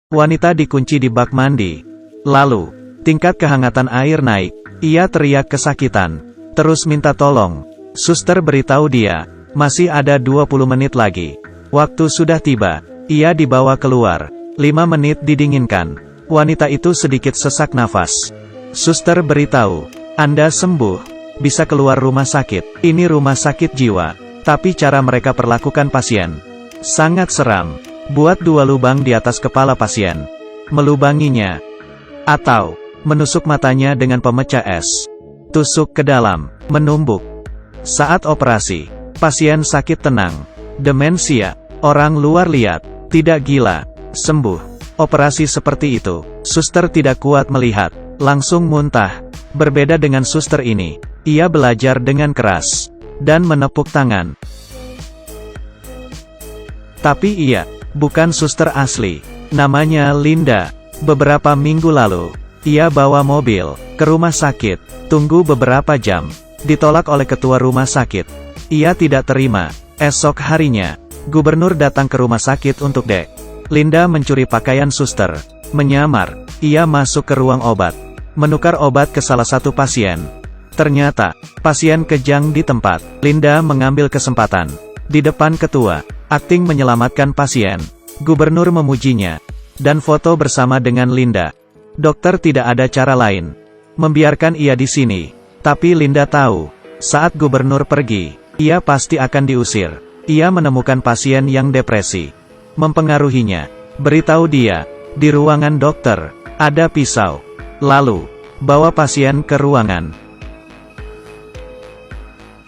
Wanita dikunci di bak mandi. Lalu, tingkat kehangatan air naik. Ia teriak kesakitan. Terus minta tolong. Suster beritahu dia, masih ada 20 menit lagi. Waktu sudah tiba. Ia dibawa keluar. 5 menit didinginkan. Wanita itu sedikit sesak nafas. Suster beritahu, Anda sembuh. Bisa keluar rumah sakit. Ini rumah sakit jiwa. Tapi cara mereka perlakukan pasien sangat seram. Buat 2 lubang di atas kepala pasien. Melubanginya. Atau, menusuk matanya dengan pemecah es. Tusuk ke dalam. Menumbuk. Saat operasi, pasien sakit tenang. Demensia. Orang luar lihat. Tidak gila. Sembuh. Operasi seperti itu. Suster tidak kuat melihat. Langsung muntah. Berbeda dengan suster ini. Ia belajar dengan keras. Dan menepuk tangan. Tapi ia bukan suster asli. Namanya Linda. Beberapa minggu lalu, ia bawa mobil ke rumah sakit. Tunggu beberapa jam. Ditolak oleh ketua rumah sakit. Ia tidak terima. Esok harinya, gubernur datang ke rumah sakit untuk dek. Linda mencuri pakaian suster. Menyamar. Ia masuk ke ruang obat. Menukar obat ke salah satu pasien. Ternyata, pasien kejang di tempat. Linda mengambil kesempatan. Di depan ketua, akting menyelamatkan pasien. Gubernur memujinya. Dan foto bersama dengan Linda. Dokter tidak ada cara lain. Membiarkan ia di sini. Tapi Linda tahu, saat gubernur pergi, ia pasti akan diusir. Ia menemukan pasien yang depresi. Mempengaruhinya. Beritahu dia, di ruangan dokter, ada pisau. Lalu, bawa pasien ke ruangan.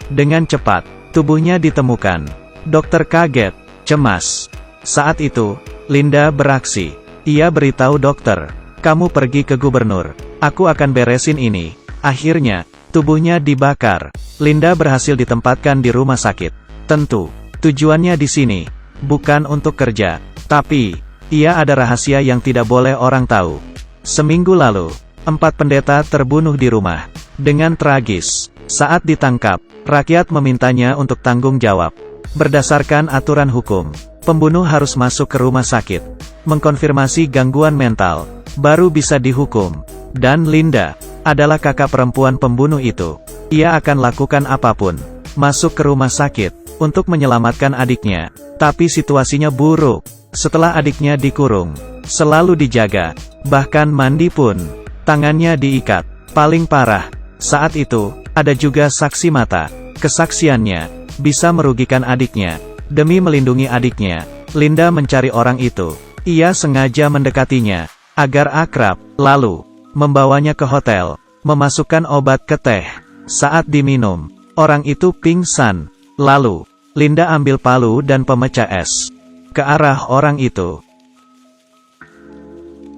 Dengan cepat, tubuhnya ditemukan. Dokter kaget, cemas. Saat itu, Linda beraksi. Ia beritahu dokter, kamu pergi ke gubernur. Aku akan beresin ini. Akhirnya, tubuhnya dibakar. Linda berhasil ditempatkan di rumah sakit. Tentu, tujuannya di sini bukan untuk kerja. Tapi, ia ada rahasia yang tidak boleh orang tahu. Seminggu lalu, 4 pendeta terbunuh di rumah. Dengan tragis. Saat ditangkap, rakyat memintanya untuk tanggung jawab. Berdasarkan aturan hukum, pembunuh harus masuk ke rumah sakit, mengkonfirmasi gangguan mental, baru bisa dihukum. Dan Linda adalah kakak perempuan pembunuh itu. Ia akan lakukan apapun, masuk ke rumah sakit, untuk menyelamatkan adiknya. Tapi situasinya buruk. Setelah adiknya dikurung, selalu dijaga, bahkan mandi pun, tangannya diikat. Paling parah, saat itu, ada juga saksi mata. Kesaksiannya bisa merugikan adiknya. Demi melindungi adiknya, Linda mencari orang itu. Ia sengaja mendekatinya, agar akrab, lalu membawanya ke hotel, memasukkan obat ke teh. Saat diminum, orang itu pingsan. Lalu, Linda ambil palu dan pemecah es ke arah orang itu.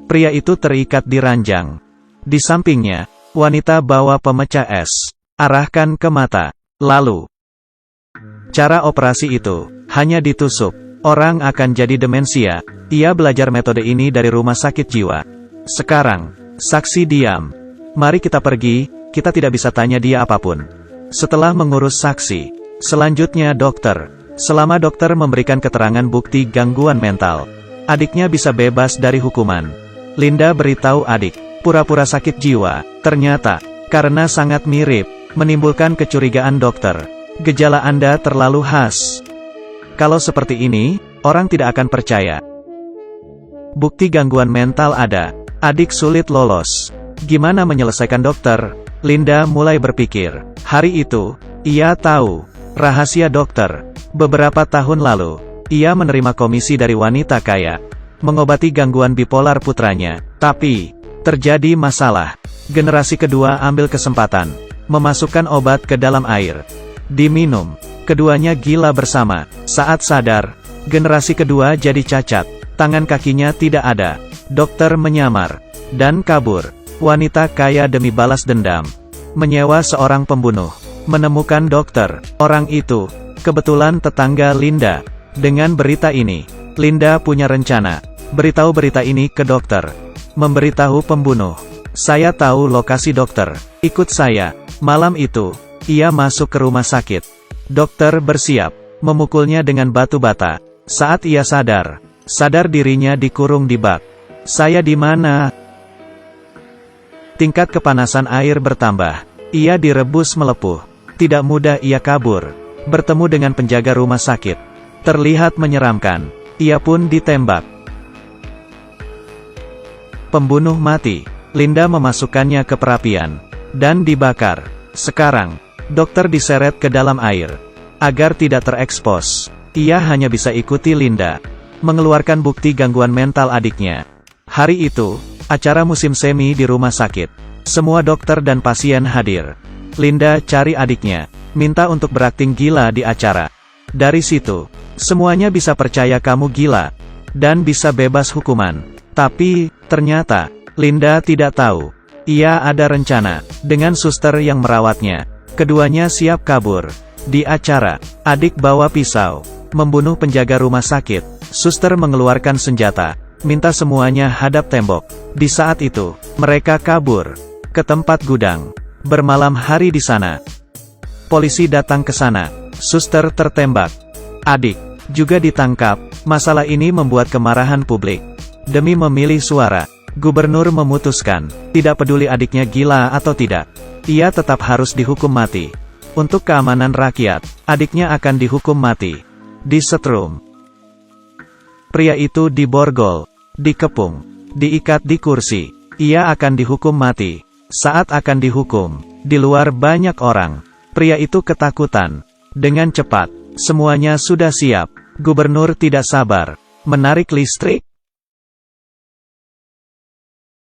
Pria itu terikat di ranjang. Di sampingnya, wanita bawa pemecah es. Arahkan ke mata. Lalu, cara operasi itu hanya ditusuk. Orang akan jadi demensia. Ia belajar metode ini dari rumah sakit jiwa. Sekarang, saksi diam. Mari kita pergi, kita tidak bisa tanya dia apapun. Setelah mengurus saksi, selanjutnya dokter. Selama dokter memberikan keterangan bukti gangguan mental, adiknya bisa bebas dari hukuman. Linda beritahu adik, pura-pura sakit jiwa. Ternyata, karena sangat mirip, menimbulkan kecurigaan dokter. Gejala Anda terlalu khas. Kalau seperti ini, orang tidak akan percaya. Bukti gangguan mental ada. Adik sulit lolos. Gimana menyelesaikan dokter? Linda mulai berpikir. Hari itu, ia tahu rahasia dokter. Beberapa tahun lalu, ia menerima komisi dari wanita kaya, mengobati gangguan bipolar putranya. Tapi, terjadi masalah. Generasi kedua ambil kesempatan, memasukkan obat ke dalam air. Diminum. Keduanya gila bersama. Saat sadar, generasi kedua jadi cacat. Tangan kakinya tidak ada. Dokter menyamar dan kabur. Wanita kaya demi balas dendam menyewa seorang pembunuh. Menemukan dokter. Orang itu kebetulan tetangga Linda. Dengan berita ini, Linda punya rencana. Beritahu berita ini ke dokter. Memberitahu pembunuh. Saya tahu lokasi dokter. Ikut saya. Malam itu, ia masuk ke rumah sakit. Dokter bersiap memukulnya dengan batu bata. Saat ia sadar dirinya dikurung di bak. Saya di mana? Tingkat kepanasan air bertambah. Ia direbus melepuh. Tidak mudah ia kabur. Bertemu dengan penjaga rumah sakit. Terlihat menyeramkan. Ia pun ditembak. Pembunuh mati. Linda memasukkannya ke perapian. Dan dibakar. Sekarang, dokter diseret ke dalam air. Agar tidak terekspos. Ia hanya bisa ikuti Linda. Mengeluarkan bukti gangguan mental adiknya. Hari itu, acara musim semi di rumah sakit. Semua dokter dan pasien hadir. Linda cari adiknya. Minta untuk berakting gila di acara. Dari situ, semuanya bisa percaya kamu gila. Dan bisa bebas hukuman. Tapi, ternyata, Linda tidak tahu. Ia ada rencana. Dengan suster yang merawatnya. Keduanya siap kabur. Di acara, adik bawa pisau. Membunuh penjaga rumah sakit. Suster mengeluarkan senjata. Minta semuanya hadap tembok. Di saat itu, mereka kabur. Ke tempat gudang. Bermalam hari di sana. Polisi datang ke sana. Suster tertembak. Adik juga ditangkap. Masalah ini membuat kemarahan publik. Demi memilih suara, gubernur memutuskan, tidak peduli adiknya gila atau tidak, ia tetap harus dihukum mati. Untuk keamanan rakyat, adiknya akan dihukum mati. Disetrum. Pria itu diborgol, dikepung, diikat di kursi. Ia akan dihukum mati. Saat akan dihukum, di luar banyak orang. Pria itu ketakutan. Dengan cepat, semuanya sudah siap. Gubernur tidak sabar. Menarik listrik.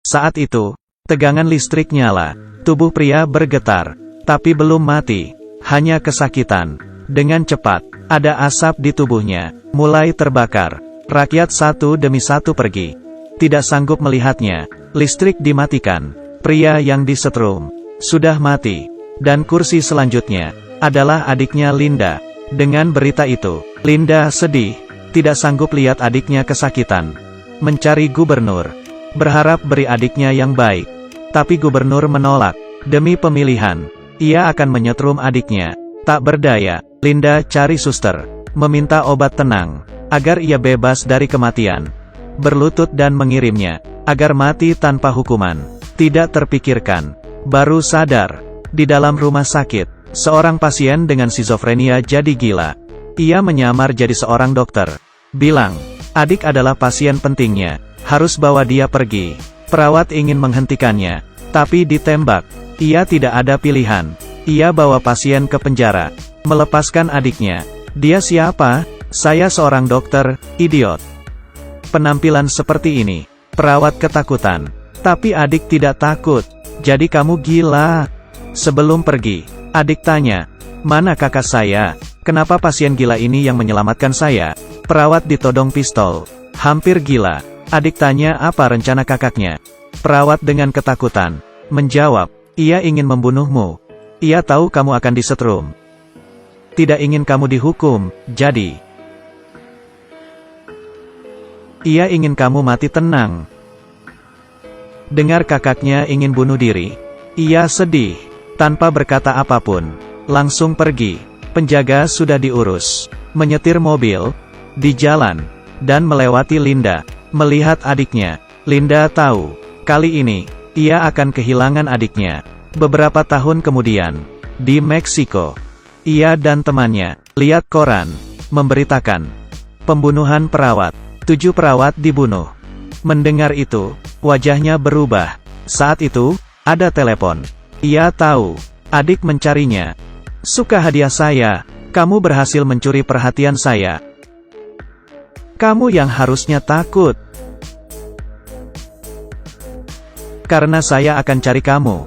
Saat itu, tegangan listrik nyala. Tubuh pria bergetar. Tapi belum mati. Hanya kesakitan. Dengan cepat, ada asap di tubuhnya. Mulai terbakar. Rakyat satu demi satu pergi. Tidak sanggup melihatnya. Listrik dimatikan. Pria yang disetrum sudah mati. Dan kursi selanjutnya adalah adiknya Linda. Dengan berita itu, Linda sedih. Tidak sanggup lihat adiknya kesakitan. Mencari gubernur. Berharap beri adiknya yang baik. Tapi gubernur menolak. Demi pemilihan, ia akan menyetrum adiknya. Tak berdaya, Linda cari suster. Meminta obat tenang. Agar ia bebas dari kematian. Berlutut dan mengirimnya. Agar mati tanpa hukuman. Tidak terpikirkan. Baru sadar. Di dalam rumah sakit, seorang pasien dengan skizofrenia jadi gila. Ia menyamar jadi seorang dokter. Bilang, adik adalah pasien pentingnya. Harus bawa dia pergi. Perawat ingin menghentikannya. Tapi ditembak. Ia tidak ada pilihan. Ia bawa pasien ke penjara. Melepaskan adiknya. Dia siapa? Saya seorang dokter, idiot. Penampilan seperti ini. Perawat ketakutan. Tapi adik tidak takut. Jadi kamu gila. Sebelum pergi, adik tanya, mana kakak saya? Kenapa pasien gila ini yang menyelamatkan saya? Perawat ditodong pistol. Hampir gila. Adik tanya apa rencana kakaknya. Perawat dengan ketakutan menjawab, ia ingin membunuhmu. Ia tahu kamu akan disetrum. Tidak ingin kamu dihukum, jadi ia ingin kamu mati tenang. Dengar kakaknya ingin bunuh diri. Ia sedih. Tanpa berkata apapun. Langsung pergi. Penjaga sudah diurus. Menyetir mobil. Di jalan. Dan melewati Linda. Melihat adiknya. Linda tahu. Kali ini, ia akan kehilangan adiknya. Beberapa tahun kemudian. Di Meksiko. Ia dan temannya. Lihat koran. Memberitakan. Pembunuhan perawat. 7 perawat dibunuh. Mendengar itu, wajahnya berubah. Saat itu, ada telepon. Ia tahu, adik mencarinya. Suka hadiah saya, kamu berhasil mencuri perhatian saya. Kamu yang harusnya takut. Karena saya akan cari kamu.